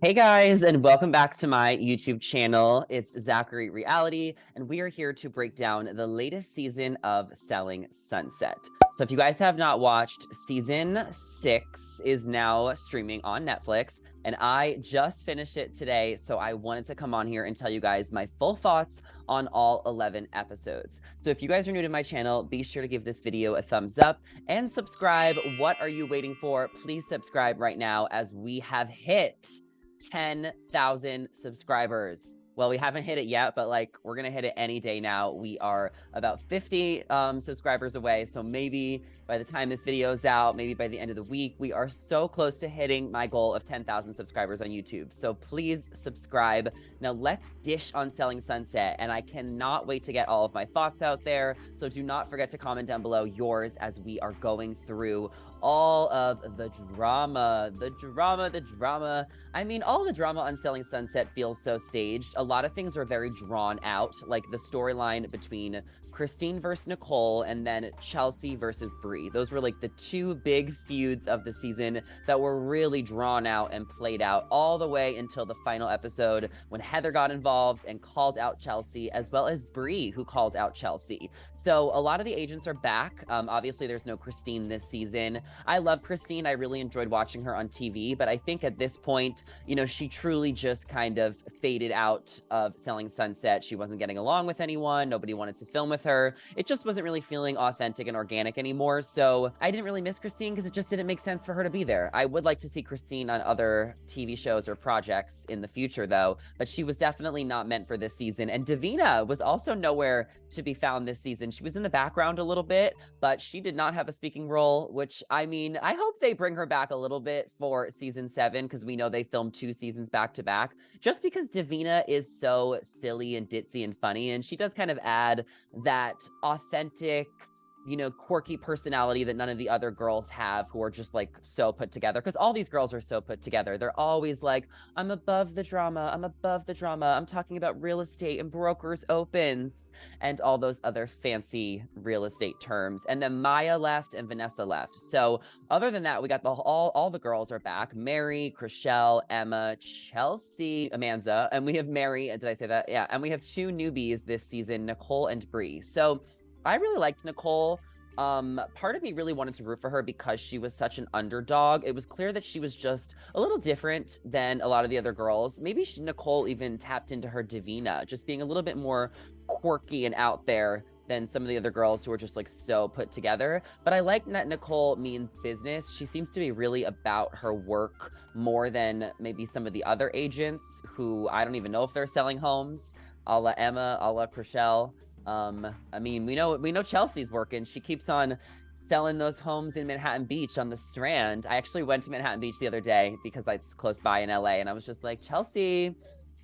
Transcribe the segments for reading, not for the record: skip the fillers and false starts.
Hey guys, and welcome back to my YouTube channel. It's Zachary Reality, and we are here to break down the latest season of Selling Sunset. So if you guys have not watched, season 6 is now streaming on Netflix, and I just finished it today, so I wanted to come on here and tell you guys my full thoughts on all 11 episodes. So if you guys are new to my channel, be sure to give this video a thumbs up and subscribe. What are you waiting for? Please subscribe right now as we have hit 10,000 subscribers. Well, we haven't hit it yet, but we're gonna hit it any day now. We are about 50 subscribers away, so maybe by the time this video is out, maybe by the end of the week, we are so close to hitting my goal of 10,000 subscribers on YouTube. So please subscribe. Now let's dish on Selling Sunset, and I cannot wait to get all of my thoughts out there. So do not forget to comment down below yours as we are going through all of the drama. I mean, all the drama on Selling Sunset feels so staged. A lot of things are very drawn out, like the storyline between Christine versus Nicole and then Chelsea versus Bre. Those were like the two big feuds of the season that were really drawn out and played out all the way until the final episode when Heather got involved and called out Chelsea, as well as Bre, who called out Chelsea. So a lot of the agents are back. Obviously, there's no Christine this season. I love Christine. I really enjoyed watching her on TV, but I think at this point, you know, she truly just kind of faded out of Selling Sunset. She wasn't getting along with anyone. Nobody wanted to film with her. It just wasn't really feeling authentic and organic anymore. So I didn't really miss Christine because it just didn't make sense for her to be there. I would like to see Christine on other TV shows or projects in the future, though, but she was definitely not meant for this season. And Davina was also nowhere to be found this season. She was in the background a little bit, but she did not have a speaking role, which I mean, I hope they bring her back a little bit for season 7 because we know they filmed 2 seasons back to back, just because Davina is so silly and ditzy and funny, and she does kind of add that authentic, you know, quirky personality that none of the other girls have, who are just like so put together, because all these girls are so put together. They're always like, I'm above the drama, I'm talking about real estate and brokers opens and all those other fancy real estate terms. And then Maya left and Vanessa left. So other than that, we got all the girls are back: Mary, Chrishell, Emma, Chelsea, Amanda, and we have Mary. Did I say that? Yeah. And we have 2 newbies this season, Nicole and Bre. So I really liked Nicole. Part of me really wanted to root for her because she was such an underdog. It was clear that she was just a little different than a lot of the other girls. Maybe Nicole even tapped into her Davina, just being a little bit more quirky and out there than some of the other girls who are just like so put together. But I like that Nicole means business. She seems to be really about her work more than maybe some of the other agents who I don't even know if they're selling homes, a la Emma, a la Chrishell. I mean, we know Chelsea's working. She keeps on selling those homes in Manhattan Beach on the Strand. I actually went to Manhattan Beach the other day because it's close by in LA, and I was just like, Chelsea,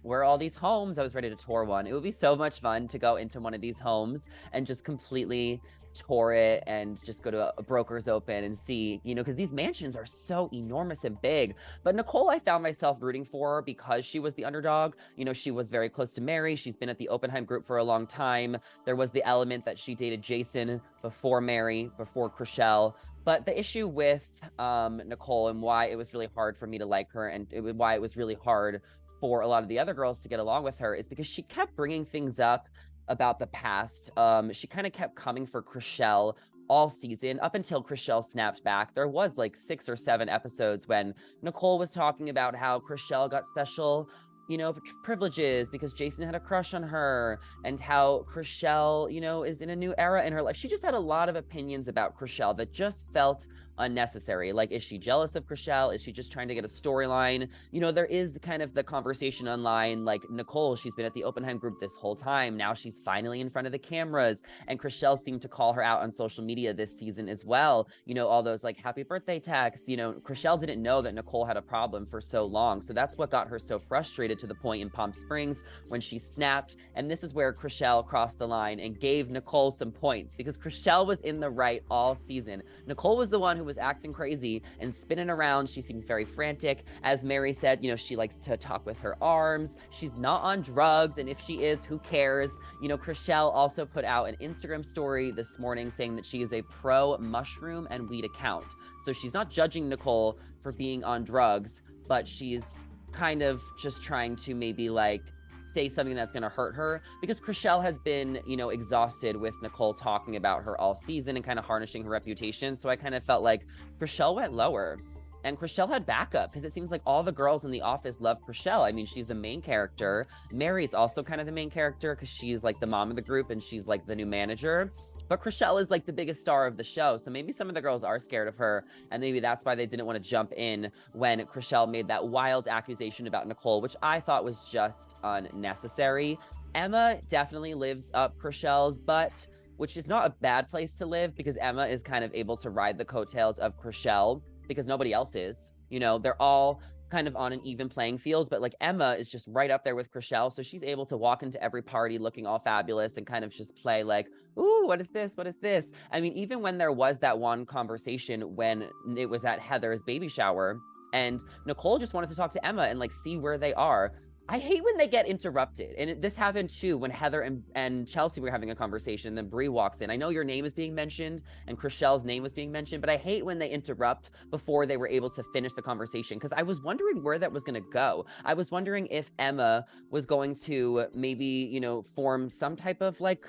where are all these homes? I was ready to tour one. It would be so much fun to go into one of these homes and just completely tour it and just go to a broker's open and see, you know, because these mansions are so enormous and big. But Nicole, I found myself rooting for her because she was the underdog. You know, she was very close to Mary. She's been at the Oppenheim group for a long time. There was the element that she dated Jason before Mary, before Chrishell. But the issue with Nicole, and why it was really hard for me to like her, and why it was really hard for a lot of the other girls to get along with her, is because she kept bringing things up about the past. She kind of kept coming for Chrishell all season up until Chrishell snapped back. There was like 6 or 7 episodes when Nicole was talking about how Chrishell got special, you know, privileges because Jason had a crush on her, and how Chrishell, you know, is in a new era in her life. She just had a lot of opinions about Chrishell that just felt unnecessary. Like, is she jealous of Chrishell? Is she just trying to get a storyline? You know, there is kind of the conversation online, like, Nicole, she's been at the Oppenheim group this whole time. Now she's finally in front of the cameras. And Chrishell seemed to call her out on social media this season as well. You know, all those like happy birthday texts. You know, Chrishell didn't know that Nicole had a problem for so long. So that's what got her so frustrated, to the point in Palm Springs when she snapped. And this is where Chrishell crossed the line and gave Nicole some points, because Chrishell was in the right all season. Nicole was the one who was acting crazy and spinning around. She seems very frantic. As Mary said, you know, she likes to talk with her arms. She's not on drugs, and if she is, who cares? You know, Chrishell also put out an Instagram story this morning saying that she is a pro mushroom and weed account. So she's not judging Nicole for being on drugs, but she's kind of just trying to maybe like say something that's going to hurt her, because Chrishell has been, you know, exhausted with Nicole talking about her all season and kind of harnishing her reputation. So I kind of felt like Chrishell went lower. And Chrishell had backup, because it seems like all the girls in the office love Chrishell. I mean, she's the main character. Mary's also kind of the main character because she's like the mom of the group and she's like the new manager. But Chrishell is like the biggest star of the show. So maybe some of the girls are scared of her. And maybe that's why they didn't want to jump in when Chrishell made that wild accusation about Nicole, which I thought was just unnecessary. Emma definitely lives up Chrishell's butt, which is not a bad place to live, because Emma is kind of able to ride the coattails of Chrishell, because nobody else is. You know, they're all kind of on an even playing field, but like Emma is just right up there with Chrishell. So she's able to walk into every party looking all fabulous and kind of just play like, ooh, what is this? What is this? I mean, even when there was that one conversation when it was at Heather's baby shower and Nicole just wanted to talk to Emma and like see where they are. I hate when they get interrupted. And this happened too when Heather and Chelsea were having a conversation. And then Bre walks in. I know your name is being mentioned and Chrishell's name was being mentioned, but I hate when they interrupt before they were able to finish the conversation, because I was wondering where that was going to go. I was wondering if Emma was going to maybe, you know, form some type of like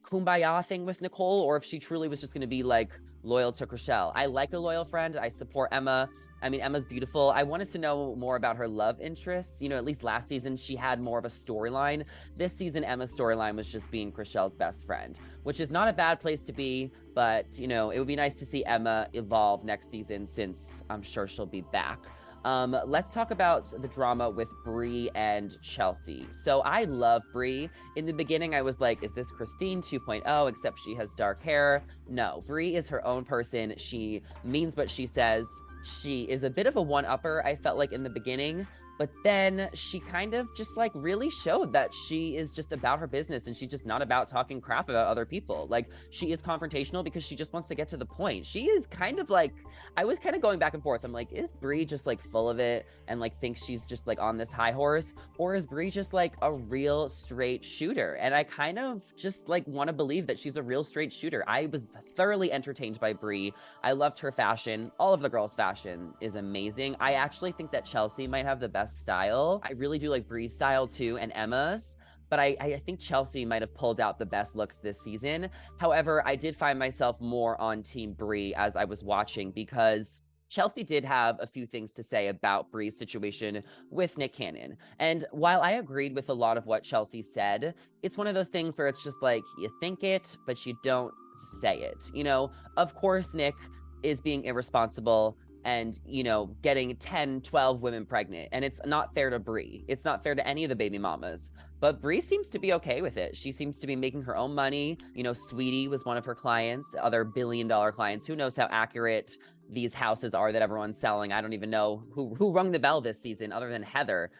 kumbaya thing with Nicole, or if she truly was just going to be like loyal to Chrishell. I like a loyal friend. I support Emma. I mean, Emma's beautiful. I wanted to know more about her love interests. You know, at least last season, she had more of a storyline. This season, Emma's storyline was just being Chrishell's best friend, which is not a bad place to be. But, you know, it would be nice to see Emma evolve next season, since I'm sure she'll be back. Let's talk about the drama with Bre and Chelsea. So I love Bre. In the beginning, I was like, is this Christine 2.0, except she has dark hair? No, Bre is her own person. She means what she says. She is a bit of a one-upper, I felt like in the beginning, but then she kind of just like really showed that she is just about her business and she's just not about talking crap about other people. Like, she is confrontational because she just wants to get to the point. She is kind of like, I was kind of going back and forth. I'm like, is Bre just like full of it and like thinks she's just like on this high horse, or is Bre just like a real straight shooter? And I kind of just like want to believe that she's a real straight shooter. I was thoroughly entertained by Bre. I loved her fashion. All of the girls' fashion is amazing. I actually think that Chelsea might have the best style. I really do like Bre's style too, and Emma's, but I think Chelsea might have pulled out the best looks this season. However, I did find myself more on Team Bre as I was watching, because Chelsea did have a few things to say about Bre's situation with Nick Cannon. And while I agreed with a lot of what Chelsea said, it's one of those things where it's just like, you think it, but you don't say it. You know, of course, Nick is being irresponsible and, you know, getting 10, 12 women pregnant. And it's not fair to Bre. It's not fair to any of the baby mamas. But Bre seems to be okay with it. She seems to be making her own money. You know, Sweetie was one of her clients, other billion-dollar clients. Who knows how accurate these houses are that everyone's selling? I don't even know who rung the bell this season other than Heather.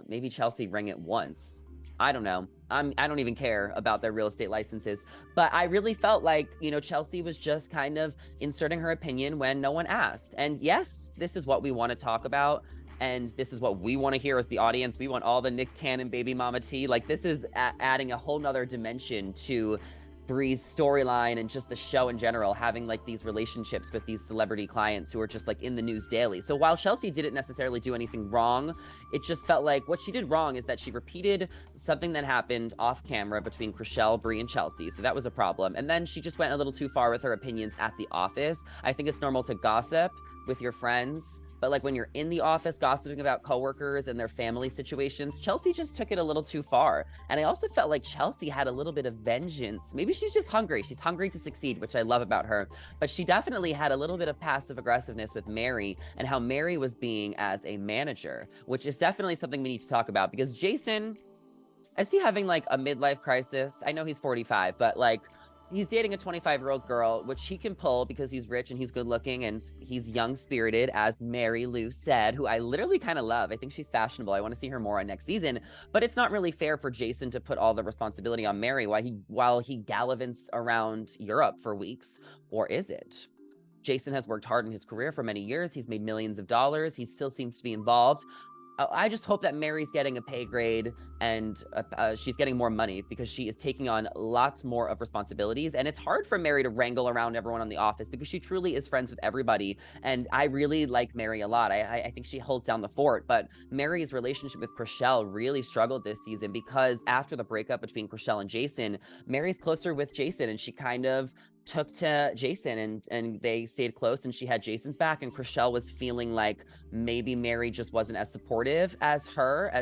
Maybe Chelsea rang it once. I don't know. I don't even care about their real estate licenses, but I really felt like, you know, Chelsea was just kind of inserting her opinion when no one asked. And yes, this is what we want to talk about. And this is what we want to hear as the audience. We want all the Nick Cannon baby mama tea. Like, this is adding a whole nother dimension to Bre's storyline and just the show in general, having like these relationships with these celebrity clients who are just like in the news daily. So while Chelsea didn't necessarily do anything wrong, it just felt like what she did wrong is that she repeated something that happened off camera between Chrishell, Bre, and Chelsea. So that was a problem. And then she just went a little too far with her opinions at the office. I think it's normal to gossip with your friends, but like when you're in the office gossiping about coworkers and their family situations, Chelsea just took it a little too far. And I also felt like Chelsea had a little bit of vengeance. Maybe she's just hungry. She's hungry to succeed, which I love about her. But she definitely had a little bit of passive aggressiveness with Mary and how Mary was being as a manager, which is definitely something we need to talk about, because Jason, is he having like a midlife crisis? I know he's 45, but like, he's dating a 25-year-old girl, which he can pull because he's rich and he's good looking and he's young-spirited, as Mary Lou said, who I literally kind of love. I think she's fashionable. I want to see her more on next season. But it's not really fair for Jason to put all the responsibility on Mary while he gallivants around Europe for weeks. Or is it? Jason has worked hard in his career for many years. He's made millions of dollars. He still seems to be involved. I just hope that Mary's getting a pay grade and she's getting more money because she is taking on lots more of responsibilities. And it's hard for Mary to wrangle around everyone on the office because she truly is friends with everybody. And I really like Mary a lot. I think she holds down the fort. But Mary's relationship with Chrishell really struggled this season because after the breakup between Chrishell and Jason, Mary's closer with Jason, and she kind of took to Jason and they stayed close, and she had Jason's back, and Chrishell was feeling like maybe Mary just wasn't as supportive as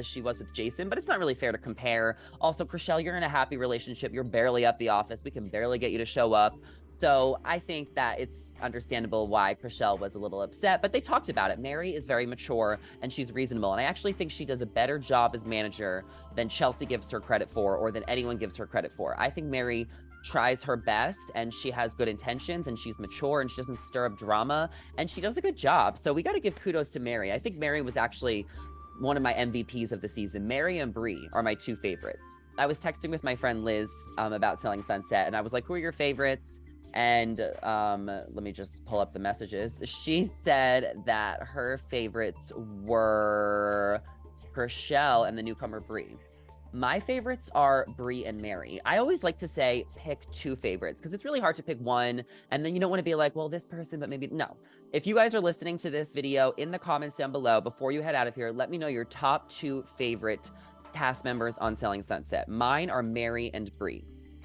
she was with Jason, but it's not really fair to compare. Also, Chrishell, you're in a happy relationship. You're barely at the office. We can barely get you to show up. So I think that it's understandable why Chrishell was a little upset, but they talked about it. Mary is very mature and she's reasonable. And I actually think she does a better job as manager than Chelsea gives her credit for, or than anyone gives her credit for. I think Mary tries her best and she has good intentions and she's mature and she doesn't stir up drama and she does a good job. So we got to give kudos to Mary. I think Mary was actually one of my MVPs of the season. Mary and Bre are my two favorites. I was texting with my friend Liz about Selling Sunset, and I was like, who are your favorites? And let me just pull up the messages. She said that her favorites were Chrishell and the newcomer Bre. My favorites are Bre and Mary. I always like to say pick two favorites because it's really hard to pick one, and then you don't want to be like, well, this person, but maybe no. If you guys are listening to this video, in the comments down below, before you head out of here, let me know your top two favorite cast members on Selling Sunset. Mine are Mary and Bre.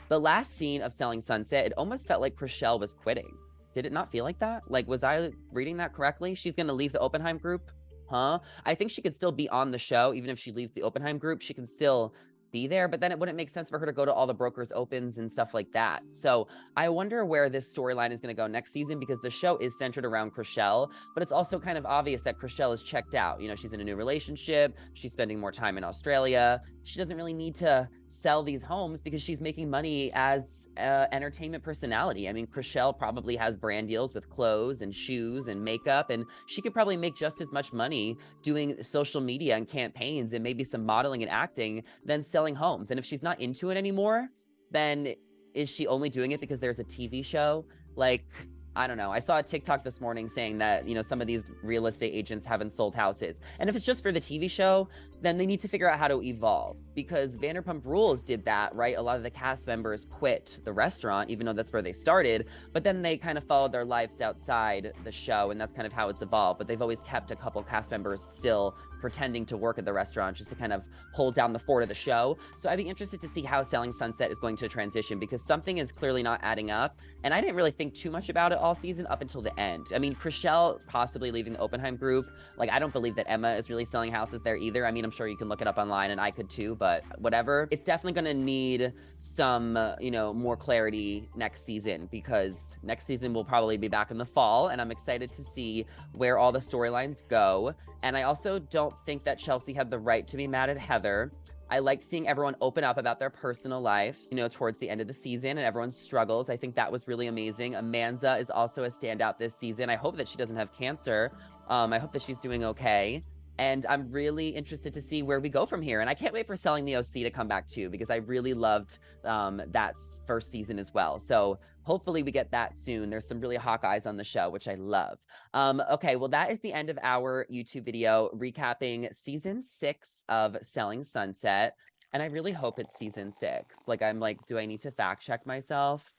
The last scene of Selling Sunset, it almost felt like Chrishell was quitting. Did it not feel like that? Like, was I reading that correctly? She's going to leave the Oppenheim group? Huh? I think she could still be on the show. Even if she leaves the Oppenheim group, she can still be there, but then it wouldn't make sense for her to go to all the brokers opens and stuff like that. So I wonder where this storyline is going to go next season, because the show is centered around Chrishell, but it's also kind of obvious that Chrishell is checked out. You know, she's in a new relationship. She's spending more time in Australia. She doesn't really need to sell these homes because she's making money as an entertainment personality. I mean, Chrishell probably has brand deals with clothes and shoes and makeup, and she could probably make just as much money doing social media and campaigns and maybe some modeling and acting than selling homes. And if she's not into it anymore, then is she only doing it because there's a TV show? Like, I don't know. I saw a TikTok this morning saying that, you know, some of these real estate agents haven't sold houses. And if it's just for the TV show, then they need to figure out how to evolve, because Vanderpump Rules did that, right? A lot of the cast members quit the restaurant, even though that's where they started, but then they kind of followed their lives outside the show, and that's kind of how it's evolved. But they've always kept a couple cast members still pretending to work at the restaurant just to kind of hold down the fort of the show. So I'd be interested to see how Selling Sunset is going to transition, because something is clearly not adding up. And I didn't really think too much about it all season up until the end. I mean, Chrishell possibly leaving the Oppenheim group. Like, I don't believe that Emma is really selling houses there either. I mean, I'm sure you can look it up online, and I could too, but whatever. It's definitely going to need some, you know, more clarity next season, because next season will probably be back in the fall, and I'm excited to see where all the storylines go. And I also don't think that Chelsea had the right to be mad at Heather. I liked seeing everyone open up about their personal lives, you know, towards the end of the season, and everyone's struggles. I think that was really amazing. Amanza is also a standout this season. I hope that she doesn't have cancer. I hope that she's doing okay. And I'm really interested to see where we go from here. And I can't wait for Selling the OC to come back too, because I really loved that first season as well. So hopefully we get that soon. There's some really Hawkeyes on the show, which I love. Okay, well, that is the end of our YouTube video recapping season 6 of Selling Sunset. And I really hope it's season 6. Like, I'm like, do I need to fact check myself?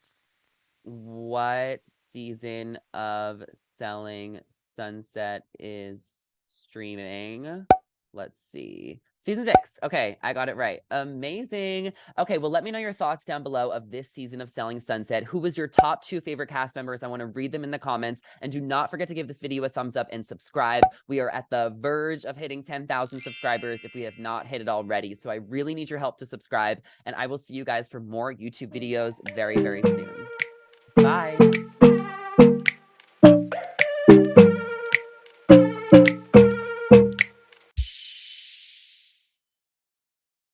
What season of Selling Sunset is streaming? Let's see. Season 6. Okay, I got it right. Amazing. Okay, well, let me know your thoughts down below of this season of Selling Sunset. Who was your top 2 favorite cast members? I want to read them in the comments. And do not forget to give this video a thumbs up and subscribe. We are at the verge of hitting 10,000 subscribers if we have not hit it already. So I really need your help to subscribe. And I will see you guys for more YouTube videos very, very soon. Bye.